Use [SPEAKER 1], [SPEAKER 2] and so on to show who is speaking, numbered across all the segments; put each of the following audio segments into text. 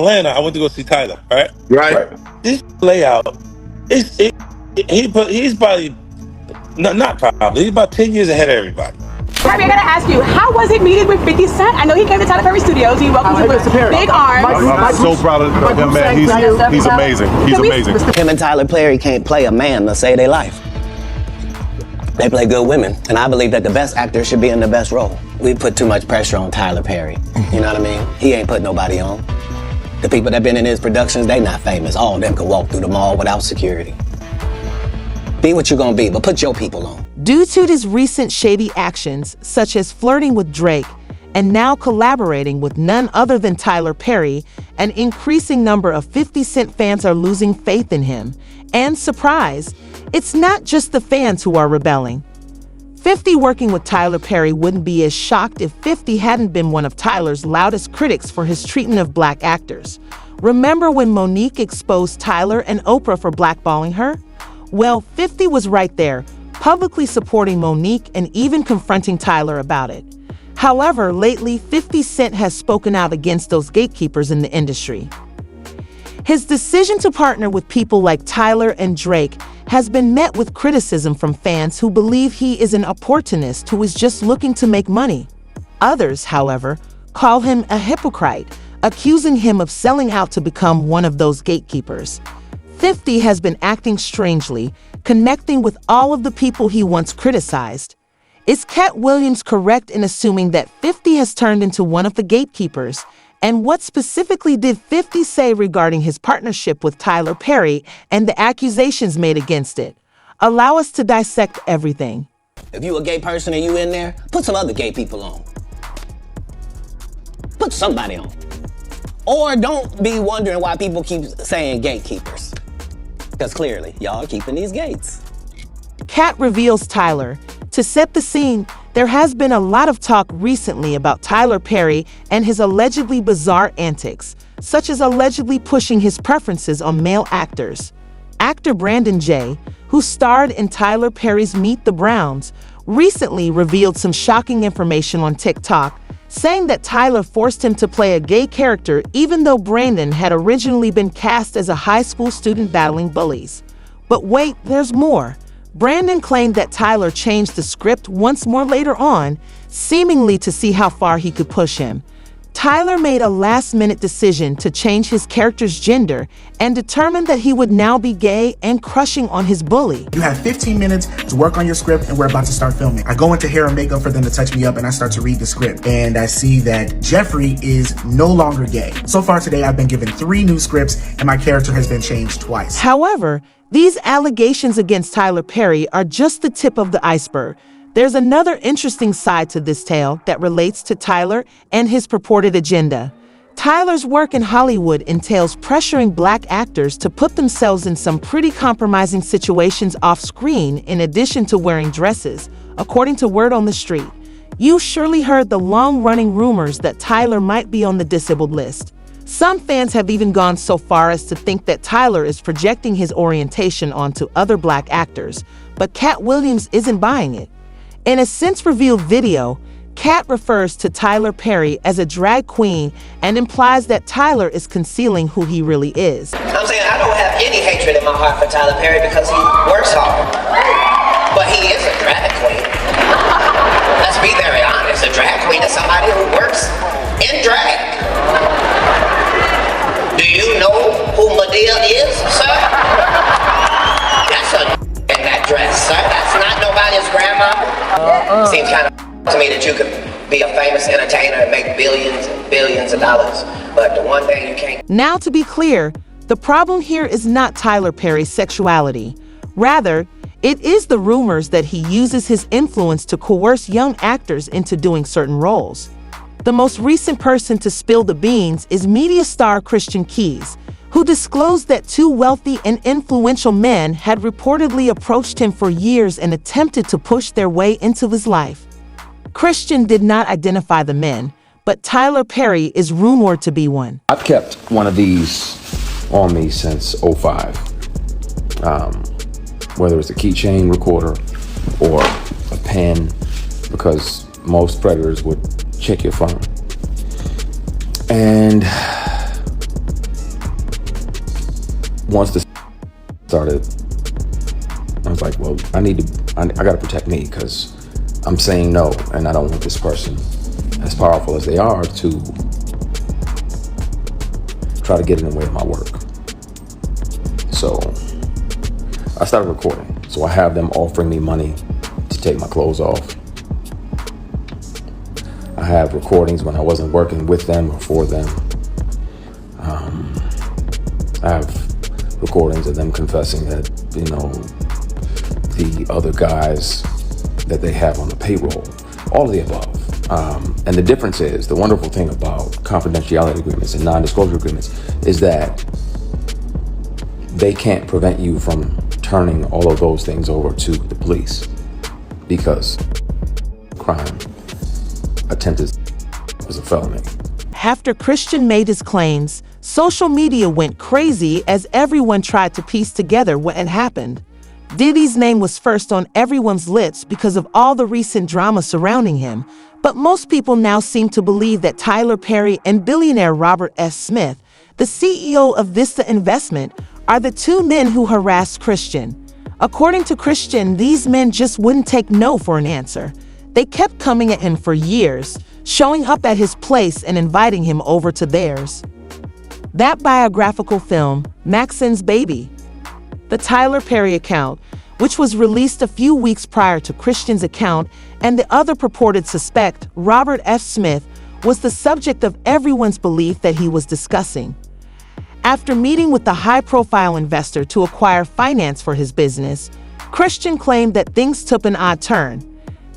[SPEAKER 1] Atlanta, I went to go see Tyler, right?
[SPEAKER 2] Right.
[SPEAKER 1] This layout, he's probably not probably, he's about 10 years ahead of everybody.
[SPEAKER 3] Harvey, I gotta ask you, how was it meeting with 50 Cent? I know he came to Tyler Perry Studios. He welcomed you with big arms.
[SPEAKER 4] I'm so proud of him, man. He's amazing. He's amazing.
[SPEAKER 5] Him and Tyler Perry can't play a man to save their life. They play good women, and I believe that the best actor should be in the best role. We put too much pressure on Tyler Perry. You know what I mean? He ain't put nobody on. The people that been in his productions, they not famous. All of them can walk through the mall without security. Be what you're gonna be, but put your people on.
[SPEAKER 6] Due to his recent shady actions, such as flirting with Drake and now collaborating with none other than Tyler Perry, an increasing number of 50 Cent fans are losing faith in him. And surprise, it's not just the fans who are rebelling. 50 working with Tyler Perry wouldn't be as shocked if 50 hadn't been one of Tyler's loudest critics for his treatment of black actors. Remember when Monique exposed Tyler and Oprah for blackballing her? Well, 50 was right there, publicly supporting Monique and even confronting Tyler about it. However, lately, 50 Cent has spoken out against those gatekeepers in the industry. His decision to partner with people like Tyler and Drake has been met with criticism from fans who believe he is an opportunist who is just looking to make money. Others, however, call him a hypocrite, accusing him of selling out to become one of those gatekeepers. 50 has been acting strangely, connecting with all of the people he once criticized. Is Katt Williams correct in assuming that 50 has turned into one of the gatekeepers? And what specifically did 50 say regarding his partnership with Tyler Perry and the accusations made against it? Allow us to dissect everything.
[SPEAKER 5] If you a gay person and you in there, put some other gay people on. Put somebody on. Or don't be wondering why people keep saying gatekeepers. Because clearly, y'all are keeping these gates.
[SPEAKER 6] Katt reveals Tyler. To set the scene, there has been a lot of talk recently about Tyler Perry and his allegedly bizarre antics, such as allegedly pushing his preferences on male actors. Actor Brandon J., who starred in Tyler Perry's Meet the Browns, recently revealed some shocking information on TikTok, saying that Tyler forced him to play a gay character even though Brandon had originally been cast as a high school student battling bullies. But wait, there's more. Brandon claimed that Tyler changed the script once more later on, seemingly to see how far he could push him. Tyler made a last-minute decision to change his character's gender and determined that he would now be gay and crushing on his bully.
[SPEAKER 7] You have 15 minutes to work on your script and we're about to start filming. I go into hair and makeup for them to touch me up and I start to read the script and I see that Jeffrey is no longer gay. So far today, I've been given 3 new scripts and my character has been changed twice.
[SPEAKER 6] However, these allegations against Tyler Perry are just the tip of the iceberg. There's another interesting side to this tale that relates to Tyler and his purported agenda. Tyler's work in Hollywood entails pressuring black actors to put themselves in some pretty compromising situations off-screen in addition to wearing dresses, according to word on the street. You surely heard the long-running rumors that Tyler might be on the disabled list. Some fans have even gone so far as to think that Tyler is projecting his orientation onto other black actors, but Katt Williams isn't buying it. In a since-revealed video, Katt refers to Tyler Perry as a drag queen and implies that Tyler is concealing who he really is.
[SPEAKER 5] I'm saying I don't have any hatred in my heart for Tyler Perry because he works hard. But he is a drag queen. Let's be very honest. A drag queen is somebody who works in drag. Do you know who Medea is, sir? That's a in that dress, sir. That's not nobody's grandma. Seems kind of to me that you could be a famous entertainer and make billions and billions of dollars, but the one thing you can't...
[SPEAKER 6] Now, to be clear, the problem here is not Tyler Perry's sexuality. Rather, it is the rumors that he uses his influence to coerce young actors into doing certain roles. The most recent person to spill the beans is media star Christian Keys, who disclosed that 2 wealthy and influential men had reportedly approached him for years and attempted to push their way into his life. Christian did not identify the men, but Tyler Perry is rumored to be one.
[SPEAKER 2] I've kept one of these on me since '05. Whether it's a keychain recorder or a pen, because most predators would check your phone. And once this started, I was like, well, I got to protect me, because I'm saying no, and I don't want this person, as powerful as they are, to try to get in the way of my work. So I started recording. So I have them offering me money to take my clothes off. I have recordings when I wasn't working with them or for them. I have recordings of them confessing that, the other guys that they have on the payroll, all of the above. And the difference is, the wonderful thing about confidentiality agreements and non-disclosure agreements is that they can't prevent you from turning all of those things over to the police, because crime, attempted is a felony.
[SPEAKER 6] After Christian made his claims, social media went crazy as everyone tried to piece together what had happened. Diddy's name was first on everyone's lips because of all the recent drama surrounding him, but most people now seem to believe that Tyler Perry and billionaire Robert F. Smith, the CEO of Vista Investment, are the two men who harassed Christian. According to Christian, these men just wouldn't take no for an answer. They kept coming at him for years, showing up at his place and inviting him over to theirs. That biographical film, Maxon's Baby. The Tyler Perry account, which was released a few weeks prior to Christian's account, and the other purported suspect, Robert F. Smith, was the subject of everyone's belief that he was discussing. After meeting with the high-profile investor to acquire finance for his business, Christian claimed that things took an odd turn.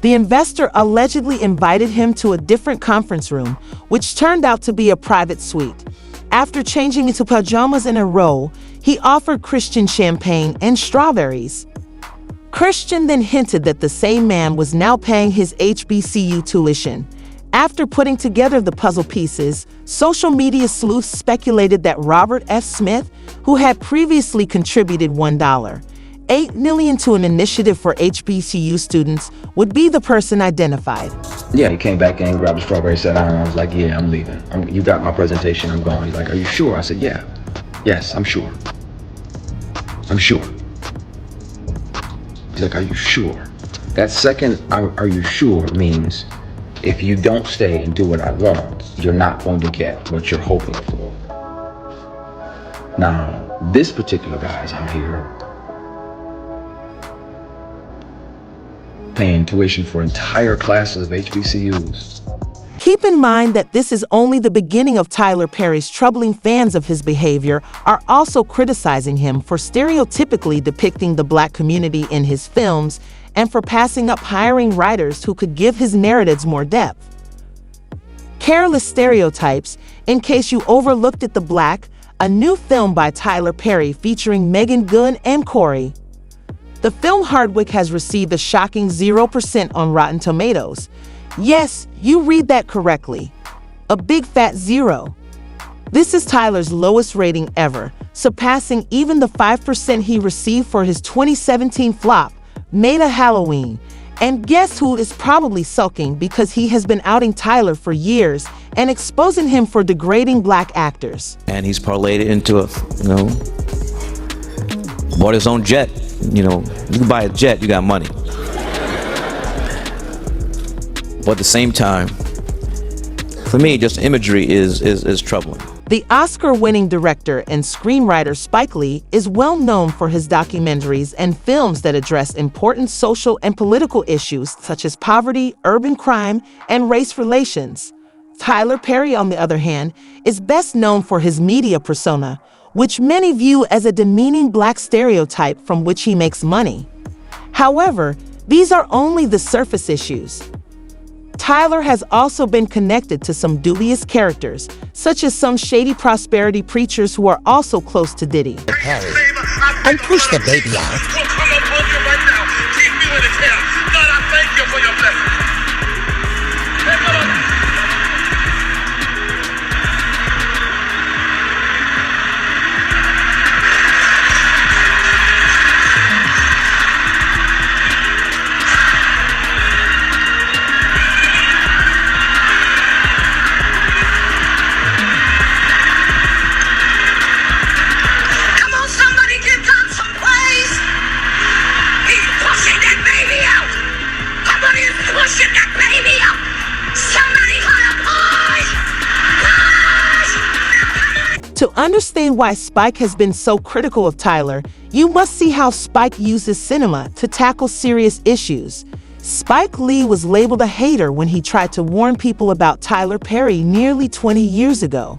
[SPEAKER 6] The investor allegedly invited him to a different conference room, which turned out to be a private suite. After changing into pajamas in a row, he offered Christian champagne and strawberries. Christian then hinted that the same man was now paying his HBCU tuition. After putting together the puzzle pieces, social media sleuths speculated that Robert F. Smith, who had previously contributed $8 million to an initiative for HBCU students, would be the person identified.
[SPEAKER 2] Yeah, he came back in, grabbed a strawberry, sat down, and I was like, yeah, I'm leaving. You got my presentation, I'm going. He's like, are you sure? I said, yeah. Yes, I'm sure. I'm sure. He's like, are you sure? That second, are you sure, means if you don't stay and do what I want, you're not going to get what you're hoping for. Now, this particular guy's out here paying tuition for entire classes of HBCUs.
[SPEAKER 6] Keep in mind that this is only the beginning of Tyler Perry's troubling. Fans of his behavior are also criticizing him for stereotypically depicting the Black community in his films and for passing up hiring writers who could give his narratives more depth. Careless Stereotypes, in case you overlooked it, The Black, a new film by Tyler Perry featuring Megan Good and Corey. The film Hardwick has received a shocking 0% on Rotten Tomatoes. Yes, you read that correctly. A big fat 0. This is Tyler's lowest rating ever, surpassing even the 5% he received for his 2017 flop, Made a Halloween. And guess who is probably sulking because he has been outing Tyler for years and exposing him for degrading Black actors.
[SPEAKER 8] And he's parlayed it into bought his own jet. You can buy a jet, you got money. But at the same time, for me, just imagery is troubling.
[SPEAKER 6] The Oscar-winning director and screenwriter Spike Lee is well known for his documentaries and films that address important social and political issues such as poverty, urban crime, and race relations. Tyler Perry, on the other hand, is best known for his media persona, which many view as a demeaning Black stereotype from which he makes money. However, these are only the surface issues. Tyler has also been connected to some dubious characters, such as some shady prosperity preachers who are also close to Diddy.
[SPEAKER 9] Perry, and push the baby out.
[SPEAKER 10] We'll come upon you right now. Keep you in his hair. God, I thank you for your blessing.
[SPEAKER 9] Come on, son.
[SPEAKER 6] To understand why Spike has been so critical of Tyler, you must see how Spike uses cinema to tackle serious issues. Spike Lee was labeled a hater when he tried to warn people about Tyler Perry nearly 20 years ago.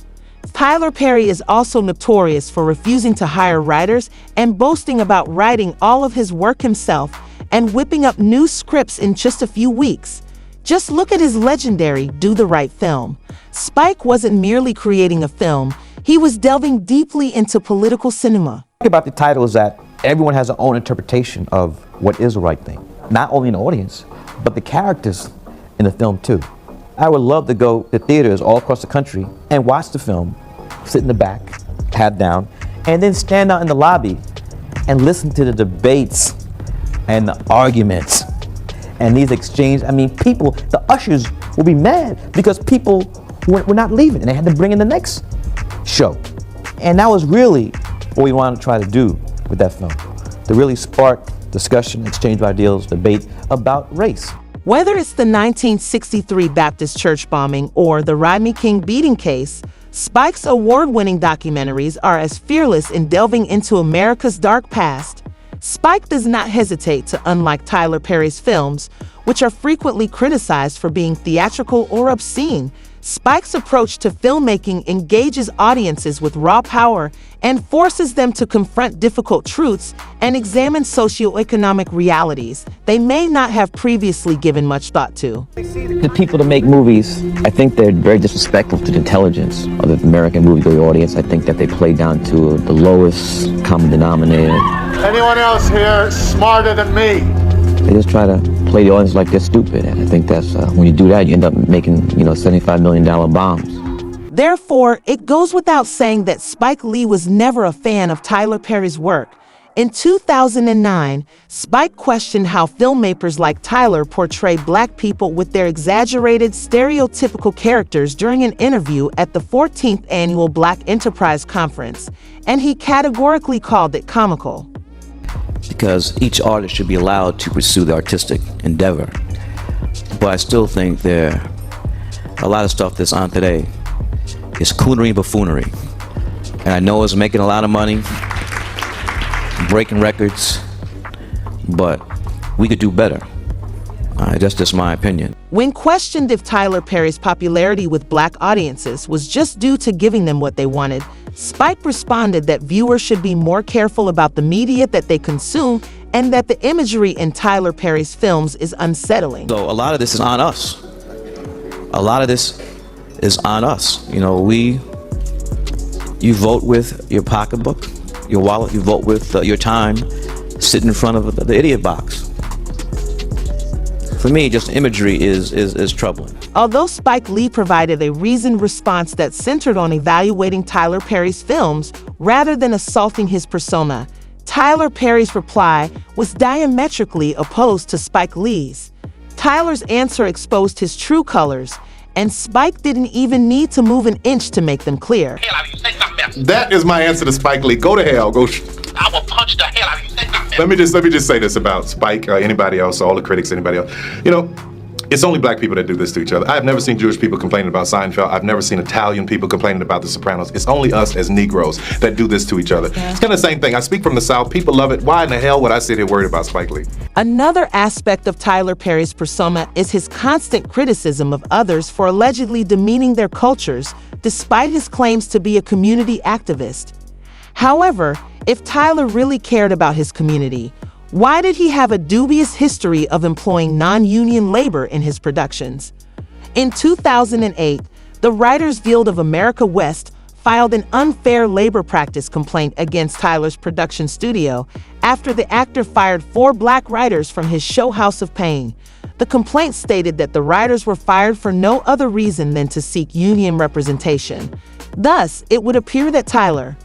[SPEAKER 6] Tyler Perry is also notorious for refusing to hire writers and boasting about writing all of his work himself and whipping up new scripts in just a few weeks. Just look at his legendary Do the Right film. Spike wasn't merely creating a film, he was delving deeply into political cinema.
[SPEAKER 8] About the title is that everyone has their own interpretation of what is the right thing. Not only in the audience, but the characters in the film too. I would love to go to theaters all across the country and watch the film, sit in the back, hat down, and then stand out in the lobby and listen to the debates and the arguments and these exchanges. I mean, people, the ushers will be mad because people were not leaving and they had to bring in the next show. And that was really what we wanted to try to do with that film, to really spark discussion, exchange of ideas, debate about race.
[SPEAKER 6] Whether it's the 1963 Baptist church bombing or the Rodney King beating case, Spike's award-winning documentaries are as fearless in delving into America's dark past. Spike does not hesitate to, unlike Tyler Perry's films, which are frequently criticized for being theatrical or obscene. Spike's approach to filmmaking engages audiences with raw power and forces them to confront difficult truths and examine socioeconomic realities they may not have previously given much thought to.
[SPEAKER 8] The people that make movies, I think they're very disrespectful to the intelligence of the American moviegoing audience. I think that they play down to the lowest common denominator.
[SPEAKER 4] Anyone else here smarter than me?
[SPEAKER 8] They just try to play the audience like they're stupid. And I think that's, when you do that, you end up making, $75 million bombs.
[SPEAKER 6] Therefore, it goes without saying that Spike Lee was never a fan of Tyler Perry's work. In 2009, Spike questioned how filmmakers like Tyler portray black people with their exaggerated, stereotypical characters during an interview at the 14th Annual Black Enterprise Conference, and he categorically called it comical.
[SPEAKER 8] Because each artist should be allowed to pursue the artistic endeavor. But I still think a lot of stuff that's on today is coonery and buffoonery. And I know it's making a lot of money, breaking records, but we could do better. That's just my opinion.
[SPEAKER 6] When questioned if Tyler Perry's popularity with black audiences was just due to giving them what they wanted, Spike responded that viewers should be more careful about the media that they consume and that the imagery in Tyler Perry's films is unsettling.
[SPEAKER 8] So a lot of this is on us. A lot of this is on us. You vote with your pocketbook, your wallet, you vote with your time, sit in front of the idiot box. For me, just imagery is troubling.
[SPEAKER 6] Although Spike Lee provided a reasoned response that centered on evaluating Tyler Perry's films rather than assaulting his persona, Tyler Perry's reply was diametrically opposed to Spike Lee's. Tyler's answer exposed his true colors, and Spike didn't even need to move an inch to make them clear.
[SPEAKER 4] That is my answer to Spike Lee. Go to hell.
[SPEAKER 10] I will punch the hell out of you. Say something.
[SPEAKER 4] Let me just say this about Spike, anybody else, all the critics, anybody else. It's only black people that do this to each other. I've never seen Jewish people complaining about Seinfeld. I've never seen Italian people complaining about The Sopranos. It's only us as Negroes that do this to each other. Yeah. It's kind of the same thing. I speak from the South. People love it. Why in the hell would I sit here worried about Spike Lee?
[SPEAKER 6] Another aspect of Tyler Perry's persona is his constant criticism of others for allegedly demeaning their cultures, despite his claims to be a community activist. However, if Tyler really cared about his community, why did he have a dubious history of employing non-union labor in his productions? In 2008, the Writers Guild of America West filed an unfair labor practice complaint against Tyler's production studio after the actor fired 4 black writers from his show House of Pain. The complaint stated that the writers were fired for no other reason than to seek union representation. Thus, it would appear that Tyler.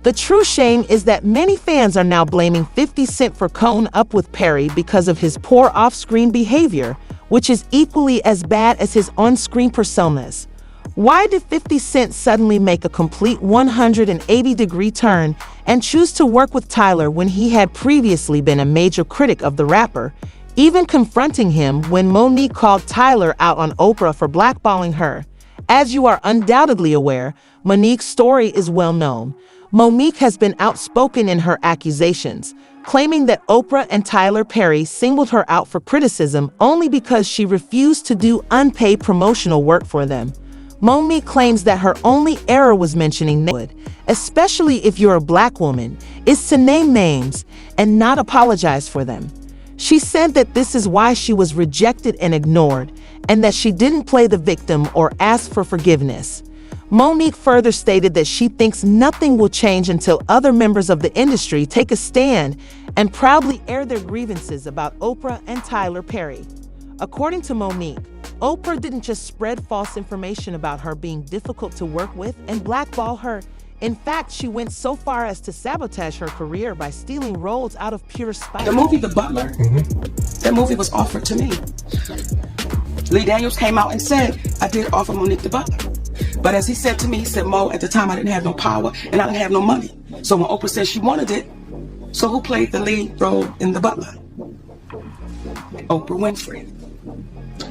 [SPEAKER 6] The true shame is that many fans are now blaming 50 Cent for coing up with Perry because of his poor off-screen behavior, which is equally as bad as his on-screen personas. Why did 50 Cent suddenly make a complete 180-degree turn and choose to work with Tyler when he had previously been a major critic of the rapper, even confronting him when Monique called Tyler out on Oprah for blackballing her? As you are undoubtedly aware, Monique's story is well known. Monique has been outspoken in her accusations, claiming that Oprah and Tyler Perry singled her out for criticism only because she refused to do unpaid promotional work for them. Monique claims that her only error was mentioning names, especially if you're a black woman, is to name names and not apologize for them. She said that this is why she was rejected and ignored, and that she didn't play the victim or ask for forgiveness. Monique further stated that she thinks nothing will change until other members of the industry take a stand and proudly air their grievances about Oprah and Tyler Perry. According to Monique, Oprah didn't just spread false information about her being difficult to work with and blackball her. In fact, she went so far as to sabotage her career by stealing roles out of pure spite.
[SPEAKER 11] The movie The Butler, that movie was offered to me. Lee Daniels came out and said, I did offer Monique The Butler. But as he said to me, he said, Mo, at the time I didn't have no power and I didn't have no money. So when Oprah said she wanted it, so who played the lead role in The Butler? Oprah Winfrey.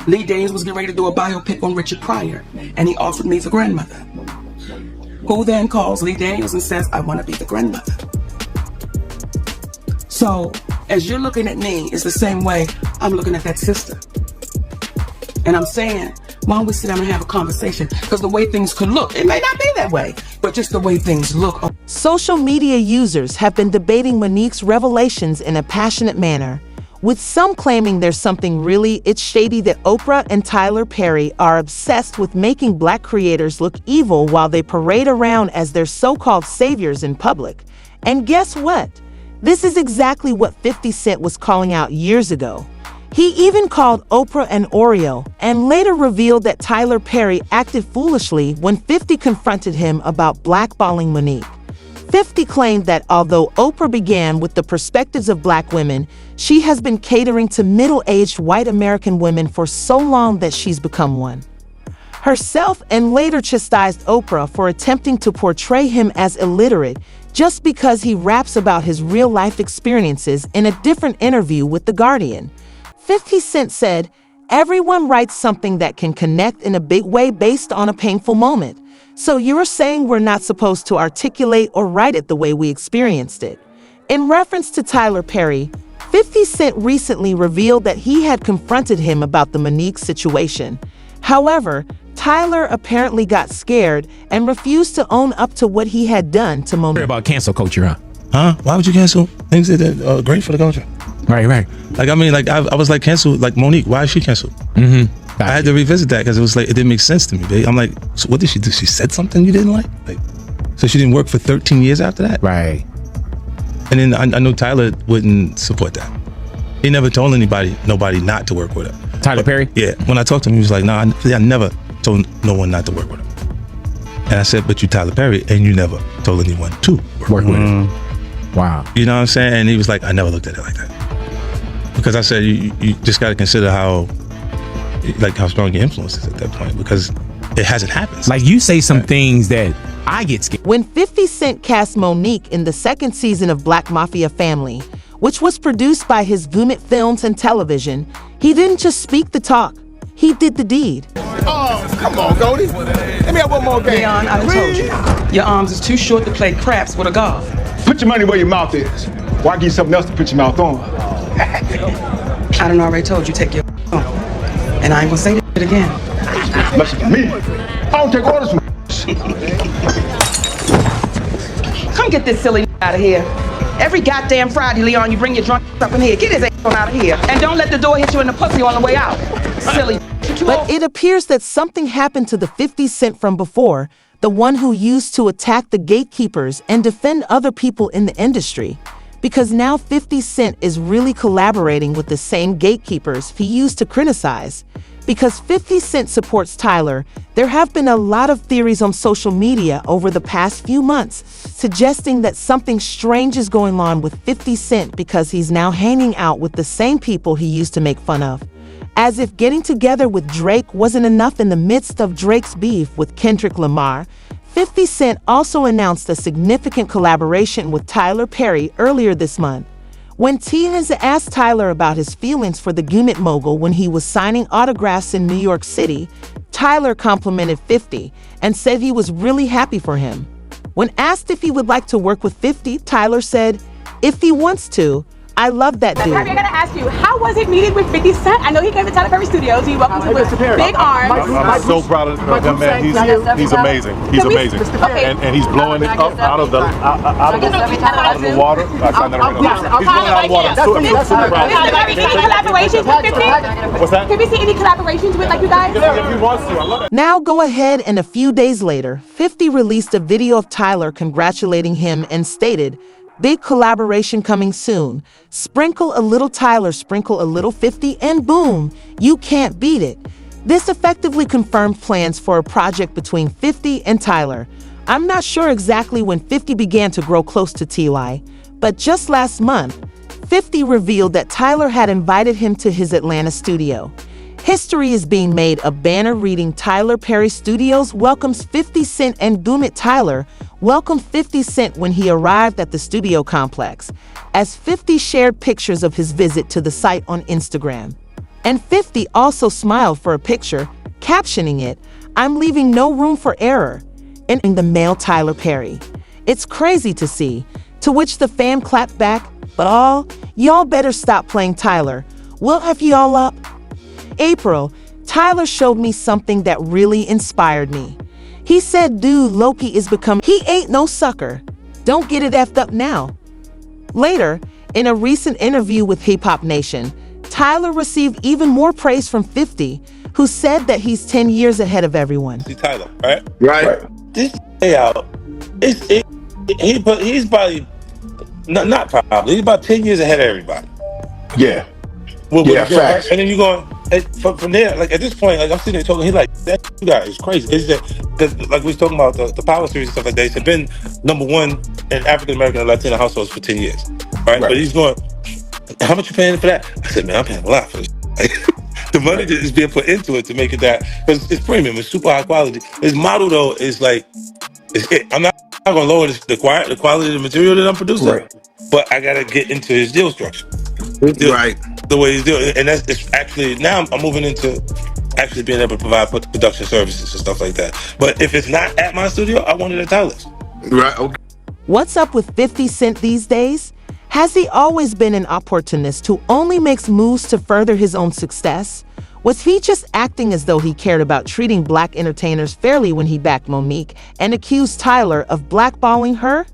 [SPEAKER 11] Lee Daniels was getting ready to do a biopic on Richard Pryor, and he offered me the grandmother. Who then calls Lee Daniels and says, I want to be the grandmother. So as you're looking at me, it's the same way I'm looking at that sister. And I'm saying, why don't we sit down and have a conversation? Because the way things could look, it may not be that way, but just the way things look.
[SPEAKER 6] Social media users have been debating Monique's revelations in a passionate manner, with some claiming there's something really shady that Oprah and Tyler Perry are obsessed with making black creators look evil while they parade around as their so-called saviors in public. And guess what? This is exactly what 50 Cent was calling out years ago. He even called Oprah an Oreo and later revealed that Tyler Perry acted foolishly when 50 confronted him about blackballing Monique. 50 claimed that although Oprah began with the perspectives of black women, she has been catering to middle-aged white American women for so long that she's become one herself, and later chastised Oprah for attempting to portray him as illiterate just because he raps about his real-life experiences in a different interview with The Guardian. 50 Cent said, everyone writes something that can connect in a big way based on a painful moment. So you're saying we're not supposed to articulate or write it the way we experienced it. In reference to Tyler Perry, 50 Cent recently revealed that he had confronted him about the Monique situation. However, Tyler apparently got scared and refused to own up to what he had done to Monique.
[SPEAKER 1] About cancel culture, huh? Huh? Why would you cancel things that are great for the culture? Right. Like, I mean, like, I was like, cancel, like, Monique, why is she canceled? I had to revisit that because it was like, it didn't make sense to me, babe. I'm like, so what did she do? She said something you didn't like? So she didn't work for 13 years after that? Right. And then I know Tyler wouldn't support that. He never told nobody not to work with her. Tyler Perry? Yeah. When I talked to him, he was like, nah, I never told no one not to work with her. And I said, but you Tyler Perry, and you never told anyone to work with her. Wow. You know what I'm saying? And he was like, I never looked at it like that. Because I said, you just got to consider how strong your influence is at that point, because it hasn't happened.
[SPEAKER 12] Like, you say some things that I get scared.
[SPEAKER 6] When 50 Cent cast Monique in the second season of Black Mafia Family, which was produced by his Vumit Films and Television, he didn't just speak the talk, he did the deed.
[SPEAKER 10] Oh, come on, Goldie. Let me have one more game.
[SPEAKER 11] Leon, I done told you. Your arms is too short to play craps with a golf.
[SPEAKER 10] Put your money where your mouth is. Why give you something else to put your mouth on?
[SPEAKER 11] I done already told you, take your on. And I ain't gonna say that again.
[SPEAKER 10] Listen to me. I don't take orders from
[SPEAKER 11] Come get this silly out of here. Every goddamn Friday, Leon, you bring your drunk up in here. Get his ass on out of here. And don't let the door hit you in the pussy on the way out. Silly.
[SPEAKER 6] But it appears that something happened to the 50 Cent from before, the one who used to attack the gatekeepers and defend other people in the industry. Because now 50 Cent is really collaborating with the same gatekeepers he used to criticize. Because 50 Cent supports Tyler, there have been a lot of theories on social media over the past few months suggesting that something strange is going on with 50 Cent because he's now hanging out with the same people he used to make fun of. As if getting together with Drake wasn't enough in the midst of Drake's beef with Kendrick Lamar, 50 Cent also announced a significant collaboration with Tyler Perry earlier this month. When T-Haz asked Tyler about his feelings for the Gimmick mogul when he was signing autographs in New York City, Tyler complimented 50 and said he was really happy for him. When asked if he would like to work with 50, Tyler said, "If he wants to, I love that dude."
[SPEAKER 3] Harvey, I gotta ask you, how was it meeting with 50 Cent? I know he came to Tyler Perry Studios. He welcomed you with big arms.
[SPEAKER 4] I'm so proud of him, man. He's amazing. He's amazing. And he's blowing it up out of the water. He's blowing out of water. Super proud.
[SPEAKER 3] Can we see any collaborations with 50?
[SPEAKER 4] What's that?
[SPEAKER 3] Can we see any collaborations with like you guys?
[SPEAKER 4] If he wants to, I love it.
[SPEAKER 6] Now go ahead, and a few days later, 50 released a video of Tyler congratulating him and stated, "Big collaboration coming soon. Sprinkle a little Tyler, sprinkle a little 50, and boom, you can't beat it." This effectively confirmed plans for a project between 50 and Tyler. I'm not sure exactly when 50 began to grow close to T.Y., but just last month, 50 revealed that Tyler had invited him to his Atlanta studio. History is being made. A banner reading Tyler Perry Studios welcomes 50 Cent, and Goomit Tyler welcomed 50 Cent when he arrived at the studio complex, as 50 shared pictures of his visit to the site on Instagram. And 50 also smiled for a picture, captioning it, "I'm leaving no room for error," and in the male Tyler Perry. "It's crazy to see," to which the fan clapped back, "But y'all better stop playing Tyler. We'll have y'all up." April, Tyler showed me something that really inspired me. He said, "Dude, Loki is becoming, he ain't no sucker. Don't get it effed up now." Later, in a recent interview with Hip Hop Nation, Tyler received even more praise from 50, who said that he's 10 years ahead of everyone.
[SPEAKER 1] See Tyler, right?
[SPEAKER 2] Right.
[SPEAKER 1] This day out, he's probably, not probably, he's about 10 years ahead of everybody.
[SPEAKER 2] Yeah.
[SPEAKER 1] Yeah,
[SPEAKER 2] facts.
[SPEAKER 1] And then you're going, from there, like at this point, like I'm sitting there talking, he's like, "That you guys is crazy." It's that, like we was talking about the Power Series and stuff like that, it's been #1 in African American and Latino households for 10 years, right? But he's going, "How much you paying for that?" I said, "Man, I'm paying a lot for this." Like, the money that is being put into it to make it that, because it's premium, it's super high quality. His model though is like, I'm not gonna lower the quality of the material that I'm producing, but I gotta get into his deal structure. The way he's doing it. And it's actually, now I'm moving into actually being able to provide production services and stuff like that. But if it's not at my studio, I want it at Tyler's.
[SPEAKER 2] Right, okay.
[SPEAKER 6] What's up with 50 Cent these days? Has he always been an opportunist who only makes moves to further his own success? Was he just acting as though he cared about treating black entertainers fairly when he backed Monique and accused Tyler of blackballing her?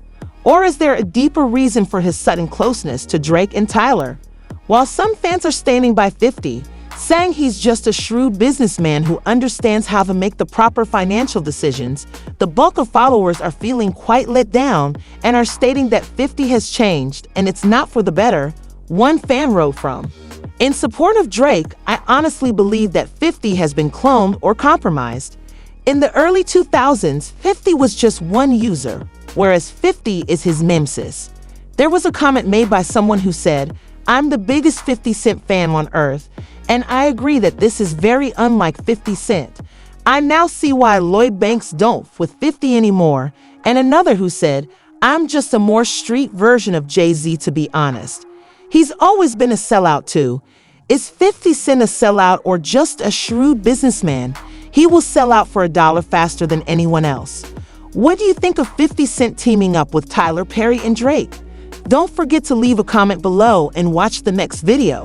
[SPEAKER 6] Or is there a deeper reason for his sudden closeness to Drake and Tyler? While some fans are standing by 50, saying he's just a shrewd businessman who understands how to make the proper financial decisions, the bulk of followers are feeling quite let down and are stating that 50 has changed and it's not for the better. One fan wrote from, "In support of Drake, I honestly believe that 50 has been cloned or compromised. In the early 2000s, 50 was just one user, whereas 50 is his nemesis." There was a comment made by someone who said, "I'm the biggest 50 Cent fan on earth, and I agree that this is very unlike 50 Cent. I now see why Lloyd Banks don't with 50 anymore." And another who said, "I'm just a more street version of Jay-Z, to be honest. He's always been a sellout too. Is 50 Cent a sellout or just a shrewd businessman? He will sell out for $1 faster than anyone else." What do you think of 50 Cent teaming up with Tyler Perry and Drake? Don't forget to leave a comment below and watch the next video.